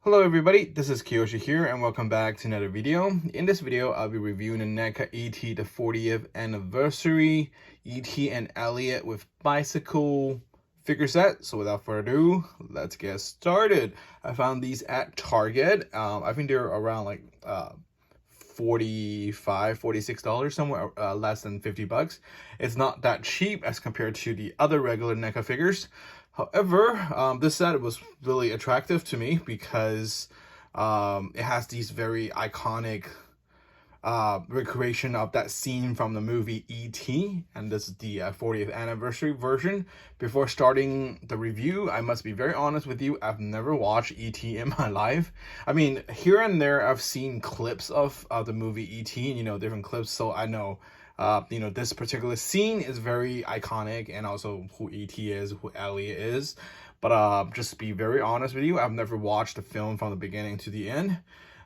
Hello everybody, this is Kiyoshi here and welcome back to another video. In this video, I'll be reviewing the NECA E.T. the 40th anniversary E.T. and Elliot with bicycle figure set. So without further ado, let's get started. I found these at Target. I think they're around like $46 somewhere, less than 50 bucks. It's not that cheap as compared to the other regular NECA figures. However, this set was really attractive to me because it has these very iconic recreation of that scene from the movie E.T. and this is the 40th anniversary version. Before starting the review, I must be very honest with you, I've never watched E.T. in my life. I mean, here and there I've seen clips of the movie E.T., you know, different clips, so I know you know, this particular scene is very iconic, and also who E.T. is, who Elliot is. But just to be very honest with you, I've never watched the film from the beginning to the end.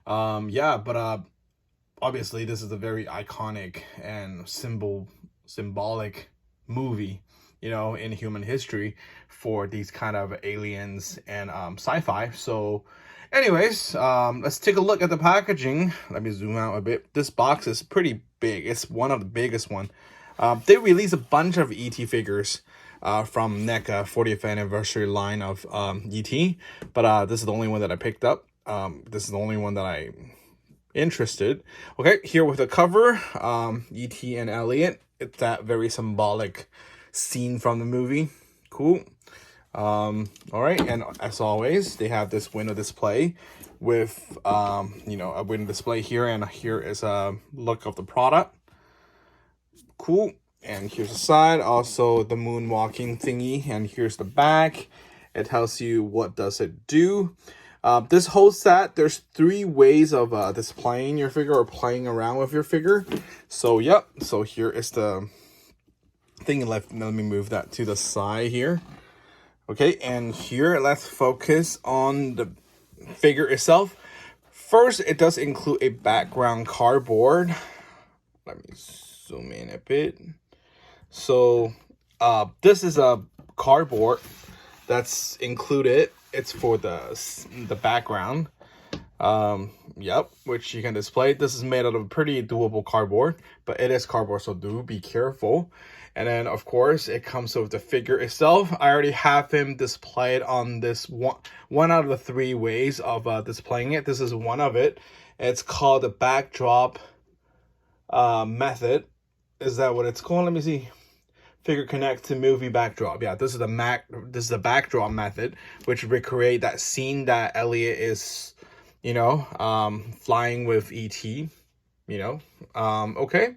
Obviously this is a very iconic and symbolic movie, you know, in human history for these kind of aliens and sci-fi. So anyways, let's take a look at the packaging. Let me zoom out a bit. This box is pretty big. It's one of the biggest one. They released a bunch of E.T. figures from NECA 40th anniversary line of E.T. But this is the only one that I picked up. This is the only one that I interested. Okay, here with the cover, E.T. and Elliot. It's that very symbolic scene from the movie. Cool. All right, and as always, they have this window display with you know, a window display here, and here is a look of the product. Cool. And here's the side, also the moonwalking thingy, and here's the back. It tells you what does it do. This whole set, there's 3 ways of displaying your figure or playing around with your figure. So yep, so here is the thing. Let me move that to the side here. Okay, and here let's focus on the figure itself. First, it does include a background cardboard. Let me zoom in a bit. So this is a cardboard that's included. It's for the background. Yep, which you can display. This is made out of pretty durable cardboard, but it is cardboard, so do be careful. And then of course it comes with the figure itself. I already have him displayed on this one out of the 3 ways of displaying it. This is one of it. It's called the backdrop method. Is that what it's called? Let me see. Figure connect to movie backdrop. Yeah, this is the backdrop method, which recreate that scene that Elliot is, you know, flying with E.T. You know, okay.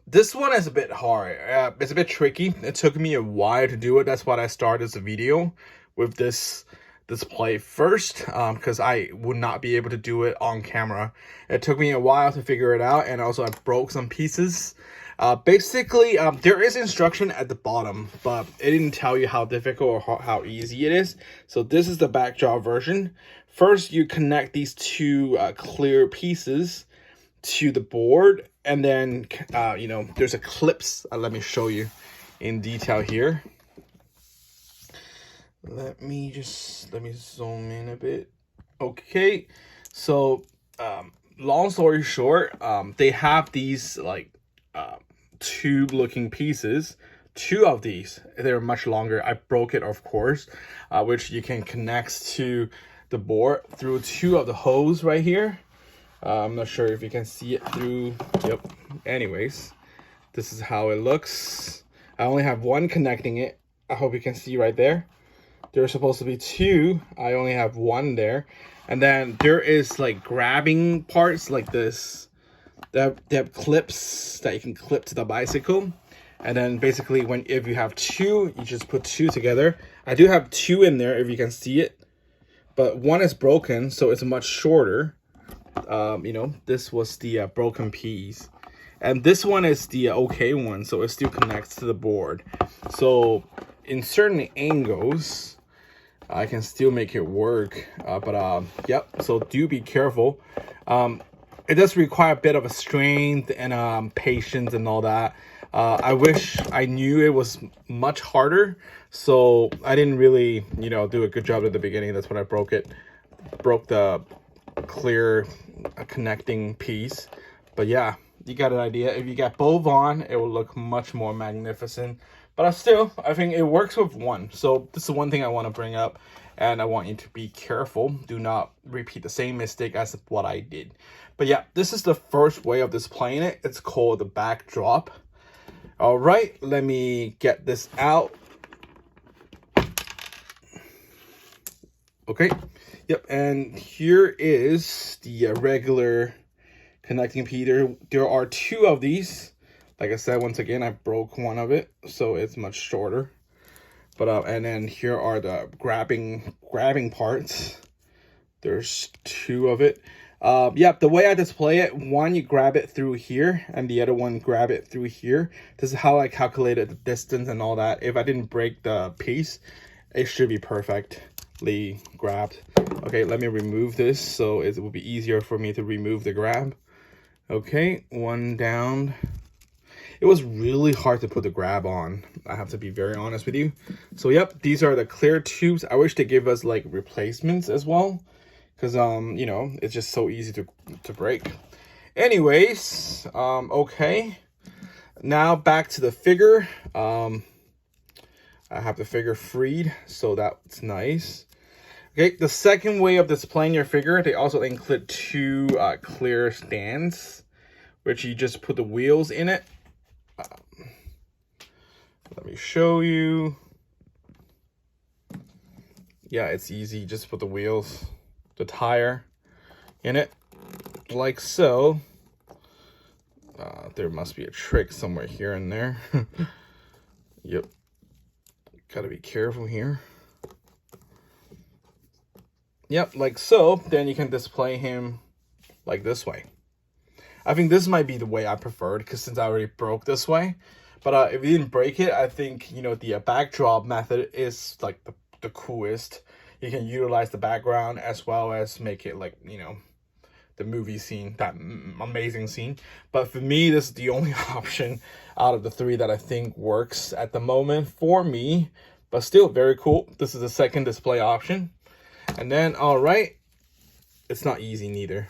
This one is a bit hard. It's a bit tricky. It took me a while to do it. That's why I started this video with this display first, because I would not be able to do it on camera. It took me a while to figure it out, and also I broke some pieces. Basically, there is instruction at the bottom, but it didn't tell you how difficult or how easy it is. So this is the backdrop version. First, you connect these 2 clear pieces to the board, and then you know, there's a clips. Let me show you in detail here. Let me zoom in a bit. Okay, so long story short, they have these like tube looking pieces. 2 of these, they're much longer. I broke it, of course, which you can connect to the board through 2 of the holes right here. I'm not sure if you can see it through. Yep. Anyways, this is how it looks. I only have 1 connecting it. I hope you can see right there. There's supposed to be 2. I only have 1 there. And then there is like grabbing parts like this. They have clips that you can clip to the bicycle. And then basically if you have 2, you just put 2 together. I do have 2 in there if you can see it. But 1 is broken, so it's much shorter. You know, this was the broken piece. And this one is the okay one, so it still connects to the board. So in certain angles, I can still make it work. Yep, so do be careful. It does require a bit of a strength and patience and all that. I wish I knew it was much harder, so I didn't really, you know, do a good job at the beginning. That's when I broke it. broke the clear connecting piece. But yeah, you got an idea. If you got both on, it will look much more magnificent. But I think it works with one. So this is one thing I want to bring up, and I want you to be careful. Do not repeat the same mistake as what I did. But yeah, this is the first way of displaying it. It's called the backdrop. All right, let me get this out. Okay, yep, and here is the regular connecting piece. There are two of these. Like I said, once again, I broke one of it, so it's much shorter. But and then here are the grabbing parts. There's two of it. Yep, the way I display it, one you grab it through here, and the other one grab it through here. This is how I calculated the distance and all that. If I didn't break the piece, it should be perfectly grabbed. Okay, let me remove this so it will be easier for me to remove the grab. Okay, one down. It was really hard to put the grab on. I have to be very honest with you. So yep, these are the clear tubes. I wish they give us like replacements as well, because you know, it's just so easy to break. Anyways, okay. Now back to the figure. I have the figure freed, so that's nice. Okay, the second way of displaying your figure, they also include two clear stands, which you just put the wheels in it. Let me show you. Yeah, it's easy. Just put the wheels, the tire in it, like so. There must be a trick somewhere here and there. Yep. Gotta be careful here. Yep, like so. Then you can display him like this way. I think this might be the way I preferred, because since I already broke this way. But if you didn't break it, I think, you know, the backdrop method is like the coolest. You can utilize the background as well as make it like, you know, the movie scene, that amazing scene. But for me, this is the only option out of the three that I think works at the moment for me. But still very cool. This is the second display option. And then, all right, it's not easy neither.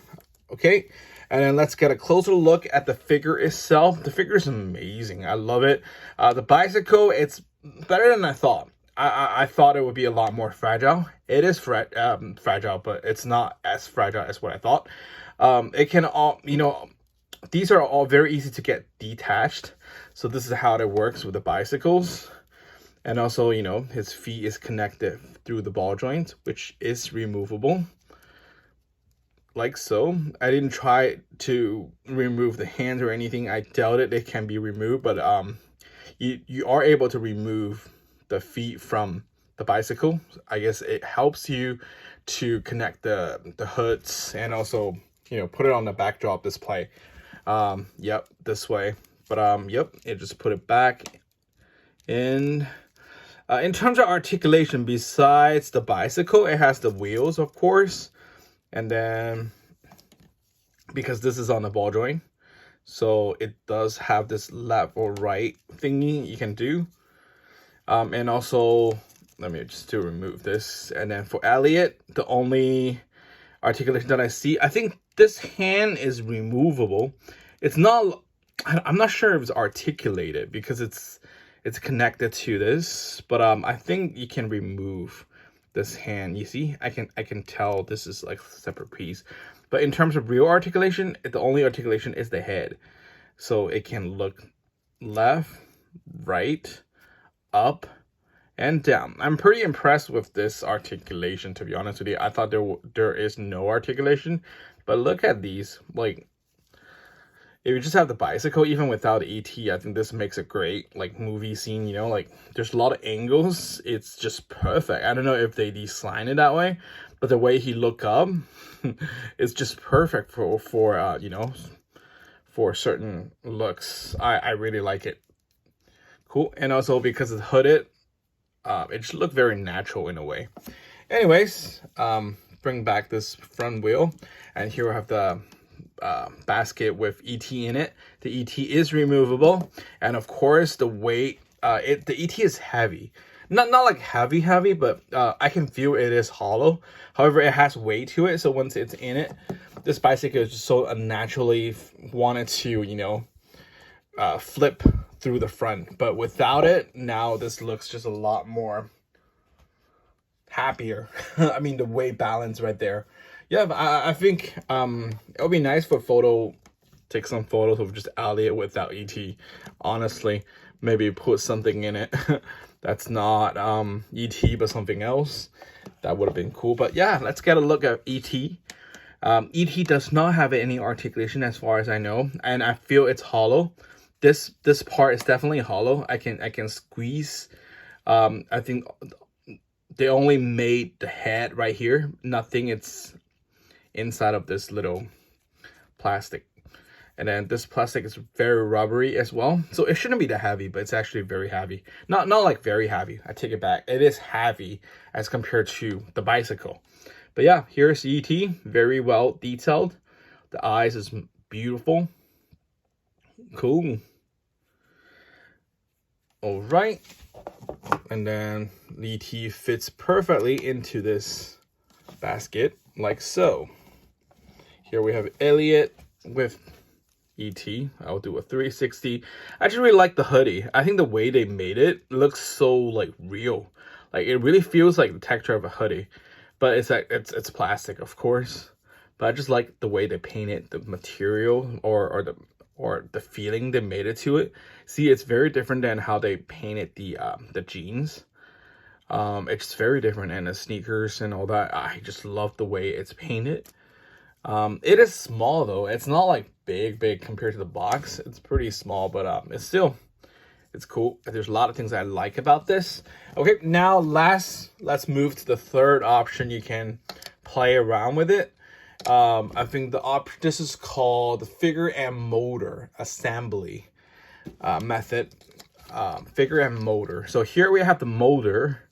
Okay. And then let's get a closer look at the figure itself. The figure is amazing. I love it. The bicycle, it's better than I thought. I thought it would be a lot more fragile. It is fragile, but it's not as fragile as what I thought. It can all, you know, these are all very easy to get detached. So this is how it works with the bicycles. And also, you know, his feet is connected through the ball joint, which is removable. Like so. I didn't try to remove the hands or anything. I doubt it. They can be removed, but you are able to remove the feet from the bicycle. I guess it helps you to connect the hoods and also, you know, put it on the backdrop display. Yep, this way. But yep, it just put it back in. In terms of articulation, besides the bicycle, it has the wheels, of course. And then, because this is on the ball joint, so it does have this left or right thingy you can do. And also, let me just to remove this. And then for Elliot, the only articulation that I see, I think this hand is removable. It's not, I'm not sure if it's articulated because it's connected to this, but I think you can remove this hand. You see, I can tell this is like a separate piece. But in terms of real articulation, the only articulation is the head. So it can look left, right, up, and down. I'm pretty impressed with this articulation, to be honest with you. I thought there is no articulation, but look at these. Like, if you just have the bicycle, even without E.T, I think this makes a great like movie scene. You know, like there's a lot of angles. It's just perfect. I don't know if they designed it that way, but the way he look up is just perfect for you know, for certain looks. I really like it. Cool. And also because it's hooded, it should look very natural in a way. Anyways, bring back this front wheel, and here we have the basket with E.T in it. The E.T is removable, and of course the weight, the E.T is heavy. not like heavy, but I can feel it is hollow. However, it has weight to it, so once it's in it, this bicycle is just so unnaturally wanted to, you know, flip through the front. But without it, now this looks just a lot more happier. I mean, the weight balance right there. Yeah, but I think it'll be nice for take some photos of just Elliot without ET. Honestly, maybe put something in it that's not ET but something else. That would have been cool. But yeah, let's get a look at ET. ET does not have any articulation as far as I know, and I feel it's hollow. This part is definitely hollow. I can squeeze. I think they only made the head right here. Nothing. It's inside of this little plastic. And then this plastic is very rubbery as well. So it shouldn't be that heavy, but it's actually very heavy. Not like very heavy. I take it back. It is heavy as compared to the bicycle. But yeah, here's E.T. Very well detailed. The eyes is beautiful. Cool. All right. And then E.T. fits perfectly into this basket like so. Here we have Elliot with E.T. I'll do a 360. I just really like the hoodie. I think the way they made it looks so like real. Like it really feels like the texture of a hoodie. But it's like it's plastic, of course. But I just like the way they painted the material or the feeling they made it to it. See, it's very different than how they painted the jeans. It's very different, and the sneakers and all that. I just love the way it's painted. It is small though. It's not like big compared to the box. It's pretty small, but it's cool. There's a lot of things I like about this. Okay, now let's move to the third option. You can play around with it. I think this is called the figure and motor assembly method. Figure and motor. So here we have the motor.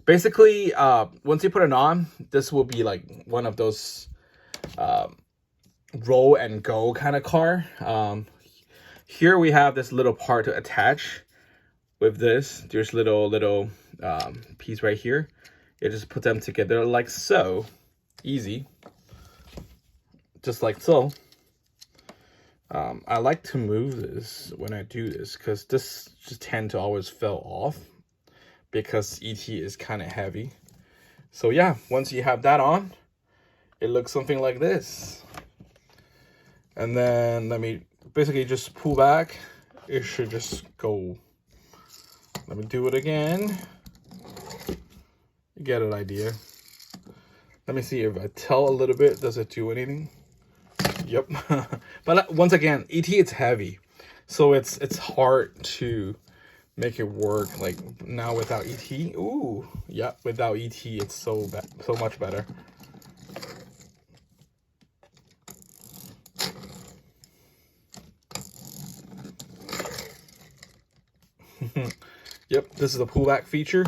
Basically, once you put it on, this will be like one of those roll and go kind of car. Here we have this little part to attach with this. There's little piece right here. You just put them together like so. Easy. Just like so. I like to move this when I do this because this just tend to always fall off because ET is kind of heavy. So yeah, once you have that on, it looks something like this. And then let me basically just pull back. It should just go. Let me do it again. You get an idea. Let me see if I tell a little bit. Does it do anything? Yep. But once again, ET it's heavy, so it's hard to make it work. Like now without ET, ooh, yeah, without ET it's so much better. Yep, this is the pullback feature.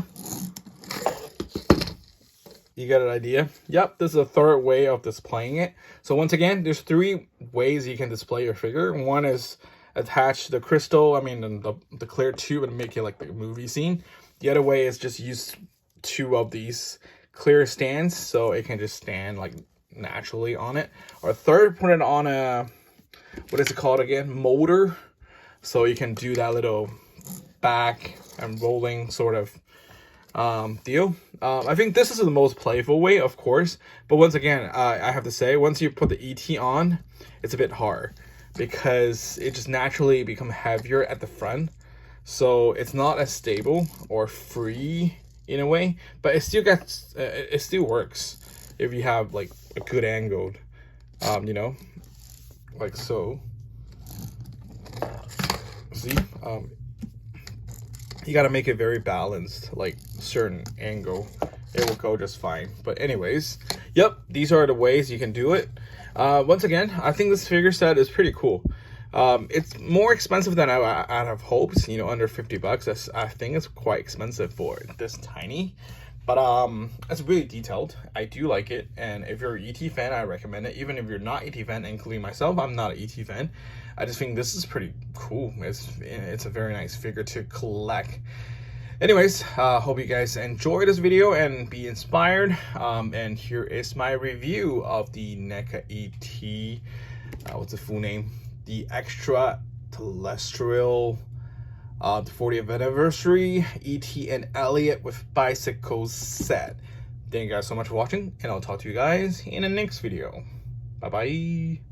You get an idea? Yep, this is a third way of displaying it. So once again, there's 3 ways you can display your figure. One is attach the crystal, the clear tube and make it like the movie scene. The other way is just use 2 of these clear stands so it can just stand like naturally on it. Or third, put it on a, what is it called again? Motor. So you can do that little back and rolling sort of deal. I think this is the most playful way, of course, but once again, I have to say, once you put the ET on, it's a bit hard because it just naturally becomes heavier at the front, so it's not as stable or free in a way, but it still works if you have like a good angle, you know, like so. See, you got to make it very balanced, like certain angle, it will go just fine. But anyways, yep, these are the ways you can do it. Once again, I think this figure set is pretty cool. It's more expensive than I'd have hoped, you know, under 50 bucks. I think it's quite expensive for this tiny, but it's really detailed. I do like it, and if you're an ET fan, I recommend it. Even if you're not ET fan, including myself, I'm not an ET fan. I just think this is pretty cool. It's a very nice figure to collect. Anyways, hope you guys enjoy this video and be inspired. And here is my review of the NECA E.T. What's the full name? The Extra Terrestrial, the 40th Anniversary E.T and Elliot with bicycles set. Thank you guys so much for watching, and I'll talk to you guys in the next video. Bye bye.